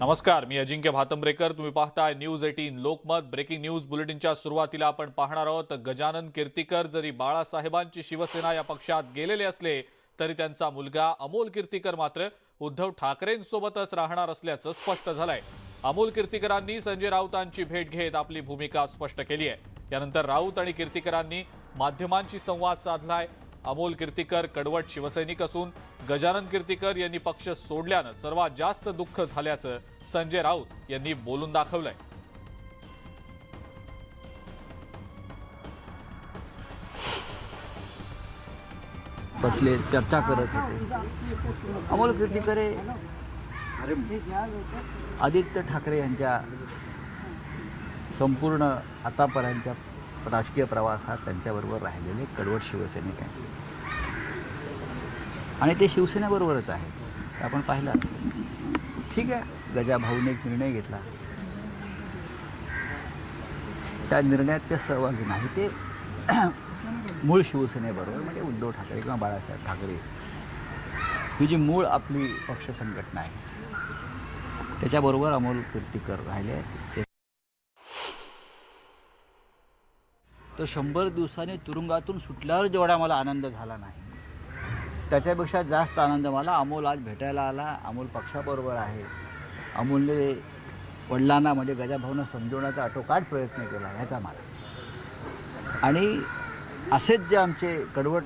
नमस्कार, मी अजिंक्य भातंब्रेकर. तुम्ही पाहताय न्यूज 18 लोकमत. ब्रेकिंग न्यूज बुलेटिनच्या सुरुवातीला आपण पाहणार आहोत गजानन कीर्तीकर जरी बाळासाहेबांची शिवसेना या पक्षात गेलेले असले तरी त्यांचा मुलगा अमोल कीर्तीकर मात्र उद्धव ठाकरेंसोबतच राहणार असल्याचं स्पष्ट झालंय. अमोल कीर्तीकरांनी संजय राऊतांची भेट घेत आपली भूमिका स्पष्ट केली आहे. यानंतर राऊत आणि कीर्तीकरांनी माध्यमांशी संवाद साधलाय. अमोल कीर्तीकर कडवट शिवसैनिक असून गजानन कीर्तीकर यांनी पक्ष सोडल्यानं सर्वात जास्त दुःख झाल्याचं संजय राऊत यांनी बोलून दाखवलंय. बसले चर्चा करत होते. अमोल कीर्तीकर आदित्य ठाकरे यांच्या संपूर्ण आतापर्यंतच्या राजकीय प्रवासात त्यांच्याबरोबर राहिलेले कडवट शिवसैनिक आहेत आणि ते शिवसेनेबरोबरच आहेत. आपण पाहिलं असेल. ठीक आहे, गजाभाऊने एक निर्णय घेतला, त्या निर्णयात ते सहभागी नाही. ते मूळ शिवसेनेबरोबर म्हणजे उद्धव ठाकरे किंवा बाळासाहेब ठाकरे ही जी मूळ आपली पक्ष संघटना आहे त्याच्याबरोबर अमोल कीर्तीकर राहिले आहेत. तर 100 दिवसांनी तुरुंगातून सुटल्यावर जेवढा मला आनंद झाला नाही त्याच्यापेक्षा जास्त आनंद मला अमोल आज भेटायला आला. अमोल पक्षाबरोबर आहे. अमोलने वडिलांना म्हणजे गजाभाऊंना समजवण्याचा आटोकाट प्रयत्न केला ह्याचा मला. आणि असेच जे आमचे कडवट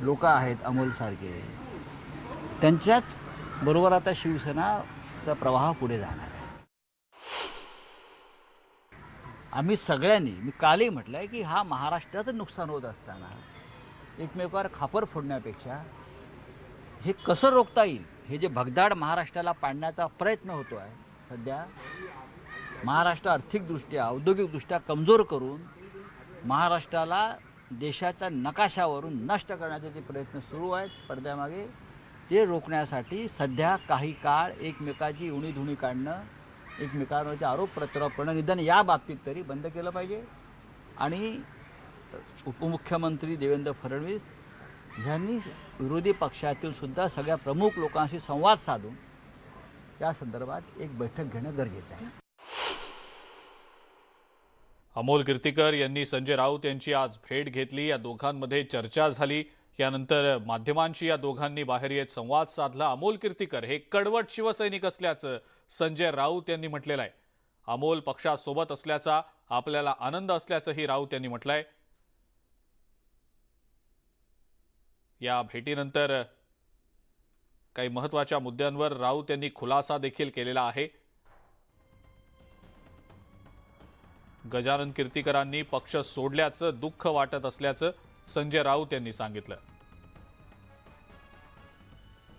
लोक आहेत अमोलसारखे, त्यांच्याच बरोबर आता शिवसेनाचा प्रवाह पुढे जाणार आहे. आम्ही सगळ्यांनी, मी कालही म्हटलं आहे की हा महाराष्ट्राचं नुकसान होत असताना एकमेकावर खापर फोडण्यापेक्षा हे कसं रोखता येईल, हे जे भगदाड महाराष्ट्राला पाडण्याचा प्रयत्न होतो आहे सध्या, महाराष्ट्र आर्थिकदृष्ट्या औद्योगिकदृष्ट्या कमजोर करून महाराष्ट्राला देशाच्या नकाशावरून नष्ट करण्याचे जे प्रयत्न सुरू आहेत पडद्यामागे, ते रोखण्यासाठी सध्या काही काळ एकमेकाची उणीधुणी काढणं, एकमेकांवरती आरोप प्रत्यारोप करणं निदान या बाबतीत तरी बंद केलं पाहिजे. आणि उपमुख्यमंत्री देवेंद्र फडणवीस यांनी विरोधी पक्षातील सुद्धा सगळ्या प्रमुख लोकांशी संवाद साधून या संदर्भात एक बैठक घेणं गरजेचं आहे. अमोल कीर्तीकर यांनी संजय राऊत यांची आज भेट घेतली. या दोघांमध्ये चर्चा झाली. यानंतर माध्यमांशी या दोघांनी बाहेर येत संवाद साधला. अमोल कीर्तीकर हे कडवट शिवसैनिक असल्याचं संजय राऊत यांनी म्हटलेलं आहे. अमोल पक्षासोबत असल्याचा आपल्याला आनंद असल्याचंही राऊत यांनी म्हटलंय. या भेटीनंतर काही महत्त्वाच्या मुद्द्यांवर राऊत यांनी खुलासा देखील केलेला आहे. गजानन कीर्तीकरांनी पक्ष सोडल्याचं दुःख वाटत असल्याचं संजय राऊत यांनी सांगितलं.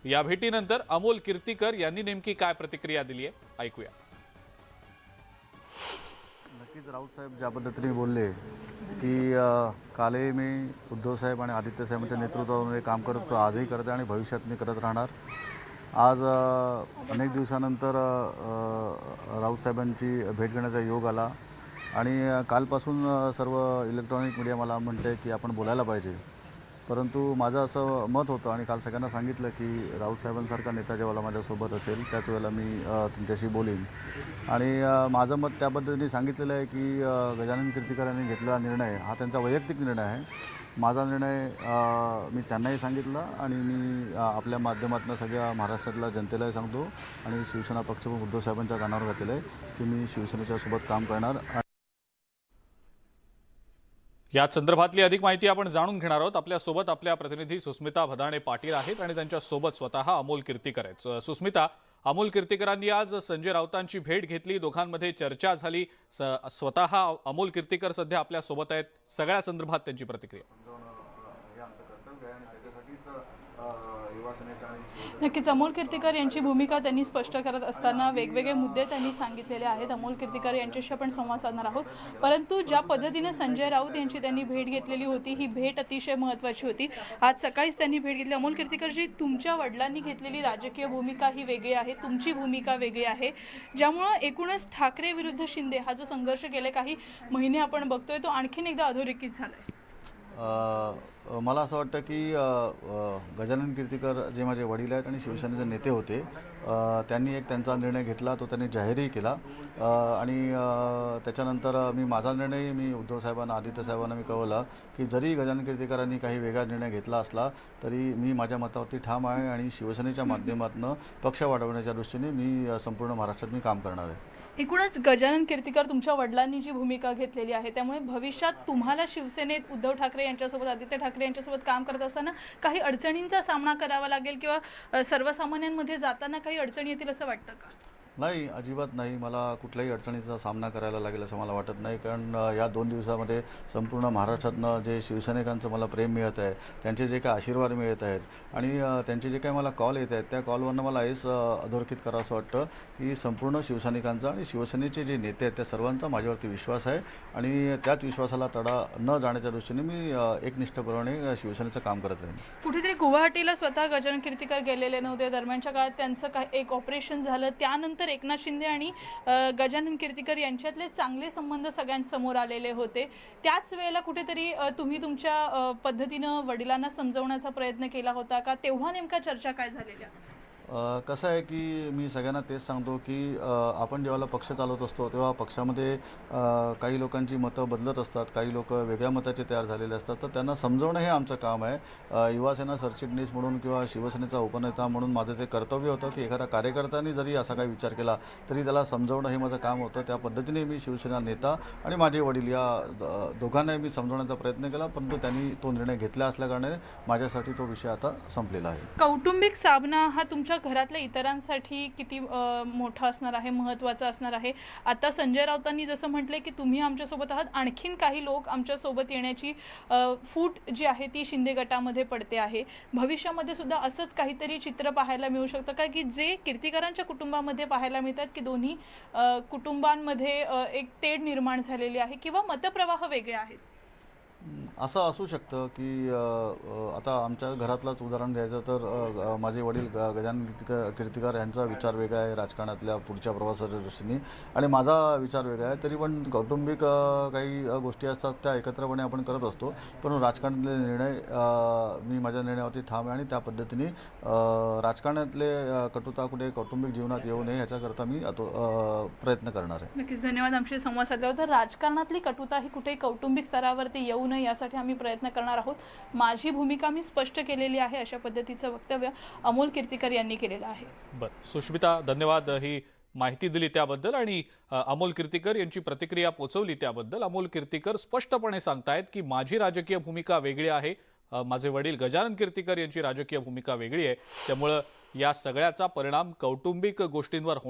या भेटीनंतर अमोल कीर्तीकर यांनी नेमकी काय प्रतिक्रिया दिली आहे ऐकूया. नक्कीच राऊत साहेब ज्या पद्धतीने बोलले की कालही मी उद्धव साहेब आणि आदित्य साहेबांच्या नेतृत्वामध्ये काम करतो, आजही करते आणि भविष्यात मी करत राहणार. आज अनेक दिवसानंतर राऊत साहेबांची भेट घेण्याचा योग आला आणि कालपासून सर्व इलेक्ट्रॉनिक मीडिया मला म्हणते की आपण बोलायला पाहिजे. परंतु माझं असं मत होतं आणि काल सगळ्यांना सांगितलं की राऊत साहेबांसारखा नेता जेव्हा माझ्यासोबत असेल त्याच वेळेला मी तुमच्याशी बोलीन. आणि माझं मत त्या पद्धतीने सांगितलेलं आहे की गजानन कीर्तीकर यांनी घेतलेला निर्णय हा त्यांचा वैयक्तिक निर्णय आहे. माझा निर्णय मी त्यांनाही सांगितला आणि मी आपल्या माध्यमातून सगळ्या महाराष्ट्रातल्या जनतेलाही सांगतो आणि शिवसेना पक्षप्रमुख उद्धव साहेबांच्या कानावर घातलेलं आहे की मी शिवसेनेच्या सोबत काम करणार. या संदर्भातली अधिक माहिती आपण जाणून घेणार आहोत. आपल्यासोबत आपल्या प्रतिनिधी सुस्मिता भदाणे पाटील आहेत आणि त्यांच्यासोबत स्वतः अमोल कीर्तीकर आहेत. सुस्मिता, अमोल कीर्तीकरांनी आज संजय राऊतांची भेट घेतली, दोघांमध्ये चर्चा झाली. स्वतः अमोल कीर्तीकर सध्या आपल्यासोबत आहेत. सगळ्या संदर्भात त्यांची प्रतिक्रिया. नक्कीच अमोल कीर्तीकर यांची भूमिका त्यांनी स्पष्ट करत असताना वेगवेगळे मुद्दे त्यांनी सांगितलेले आहेत. अमोल कीर्तीकर यांच्याशी आपण संवाद साधणार आहोत. परंतु ज्या पद्धतीने संजय राऊत यांची त्यांनी भेट घेतलेली होती, ही भेट अतिशय महत्त्वाची होती. आज सकाळीच त्यांनी भेट घेतली. अमोल कीर्तीकरजी, तुमच्या वडिलांनी घेतलेली राजकीय भूमिका ही वेगळी आहे, तुमची भूमिका वेगळी आहे, ज्यामुळे एकूणच ठाकरे विरुद्ध शिंदे हा जो संघर्ष गेले काही महिने आपण बघतोय तो आणखीन एकदा अधोरेखित झालाय. मला असं वाटतं की गजानन कीर्तीकर जे माझे वडील आहेत आणि शिवसेनेचे नेते होते, त्यांनी एक त्यांचा निर्णय घेतला, तो त्यांनी जाहीरही केला आणि त्याच्यानंतर माझा निर्णय मी उद्धव साहेबांना, आदित्य साहेबांना मी कळवला की जरी गजानन कीर्तीकरांनी काही वेगळा निर्णय घेतला असला तरी मी माझ्या मतावरती ठाम आहे आणि शिवसेनेच्या माध्यमातून पक्ष वाढवण्याच्या दृष्टीने मी संपूर्ण महाराष्ट्रात मी काम करणार आहे. एकूणच गजानन कीर्तीकर तुमच्या वडिलांनी जी भूमिका घेतलेली आहे त्यामुळे भविष्यात तुम्हाला शिवसेनेत उद्धव ठाकरे यांच्यासोबत, आदित्य ठाकरे यांच्यासोबत काम करत असताना काही अडचणींचा सामना करावा लागेल किंवा सर्वसामान्यांमध्ये जाताना काही अडचणी येतील असं वाटतं का? नाही, अजिबात नाही. मला कुठल्याही अडचणीचा सामना करायला लागेल असं मला वाटत नाही, कारण या 2 दिवसामध्ये संपूर्ण महाराष्ट्रातनं जे शिवसैनिकांचं मला प्रेम मिळत आहे, त्यांचे जे काही आशीर्वाद मिळत आहेत आणि त्यांचे जे काही मला कॉल येत आहेत त्या कॉलवरनं मला हेच अधोरेखित करावं असं वाटतं की संपूर्ण शिवसैनिकांचा आणि शिवसेनेचे जे नेते आहेत त्या सर्वांचा माझ्यावरती विश्वास आहे आणि त्याच विश्वासाला तडा न जाण्याच्या दृष्टीने मी एकनिष्ठपणे शिवसेनेचं काम करत राहीन. कुठेतरी गुवाहाटीला स्वतः गजानन कीर्तीकर गेलेले नव्हते. दरम्यानच्या काळात त्यांचं एक ऑपरेशन झालं, त्यानंतर एकनाथ शिंदे आणि गजानन कीर्तीकर यांच्यातले चांगले संबंध सगळ्यांसमोर आलेले होते. त्याच वेळेला कुठेतरी तुम्ही तुमच्या पद्धतीनं वडिलांना समजवण्याचा प्रयत्न केला होता का? तेव्हा नेमका चर्चा काय झालेल्या? कसं आहे की मी सगळ्यांना तेच सांगतो की आपण जेव्हा पक्ष चालवत असतो तेव्हा पक्षामध्ये काही लोकांची मतं बदलत असतात, काही लोक वेगळ्या मताचे तयार झालेले असतात, तर त्यांना समजवणं हे आमचं काम आहे. युवासेना सरचिटणीस म्हणून किंवा शिवसेनेचा उपनेता म्हणून माझं ते कर्तव्य होतं की एखाद्या कार्यकर्त्यांनी जरी असा काही विचार केला तरी त्याला समजवणं हे माझं काम होतं. त्या पद्धतीने मी शिवसेना नेता आणि माझे वडील या दोघांनाही मी समजवण्याचा प्रयत्न केला, परंतु त्यांनी तो निर्णय घेतला असल्याकारणाने माझ्यासाठी तो विषय आता संपलेला आहे. कौटुंबिक सामना हा तुमच्या घरातल्या इतरांसाठी किती मोठा असणार आहे, महत्त्वाचा असणार आहे? आता संजय राऊतांनी जसं म्हटलंय की तुम्ही आमच्यासोबत आहात, आणखीन काही लोक आमच्यासोबत येण्याची फूट जी आहे ती शिंदे गटामध्ये पडते आहे. भविष्यामध्ये सुद्धा असंच काहीतरी चित्र पाहायला मिळू शकतं का की जे कीर्तीकरांच्या कुटुंबामध्ये पाहायला मिळतात की दोन्ही कुटुंबांमध्ये एक तेढ निर्माण झालेली आहे किंवा मतप्रवाह वेगळे आहेत? असं असू शकतं की आता आमच्या घरातलंच उदाहरण द्यायचं तर माझे वडील गजानन कीर्तीकर यांचा विचार वेगळा आहे राजकारणातल्या पुढच्या प्रवासाच्या दृष्टीने आणि माझा विचार वेगळा आहे. तरी पण कौटुंबिक काही गोष्टी असतात त्या एकत्रपणे आपण करत असतो, पण राजकारणातले निर्णय मी माझ्या निर्णयावरती ठाम आहे आणि त्या पद्धतीने राजकारणातले कटुता कुठे कौटुंबिक जीवनात येऊ नये ह्याच्याकरता मी प्रयत्न करणार आहे. नक्कीच, धन्यवाद. आमची संवाद साधल्यावर तर राजकारणातली कटुता ही कुठे कौटुंबिक स्तरावरती येऊ नये यासाठी आम्ही प्रयत्न करणार आहोत. माझी भूमिका मी स्पष्ट केलेली आहे, अशा पद्धतीचं वक्तव्य अमोल कीर्तीकर यांनी केलेलं आहे. बरं, सुष्मिता, धन्यवाद ही माहिती दिली त्याबद्दल आणि अमोल कीर्तीकर यांची प्रतिक्रिया पोचवली त्याबद्दल. अमोल कीर्तीकर स्पष्टपणे सांगतायत की माझी राजकीय भूमिका वेगळी आहे, माझे वडील गजानन कीर्तीकर यांची राजकीय भूमिका वेगळी आहे, त्यामुळे या सगळ्याचा परिणाम कौटुंबिक गोष्टींवर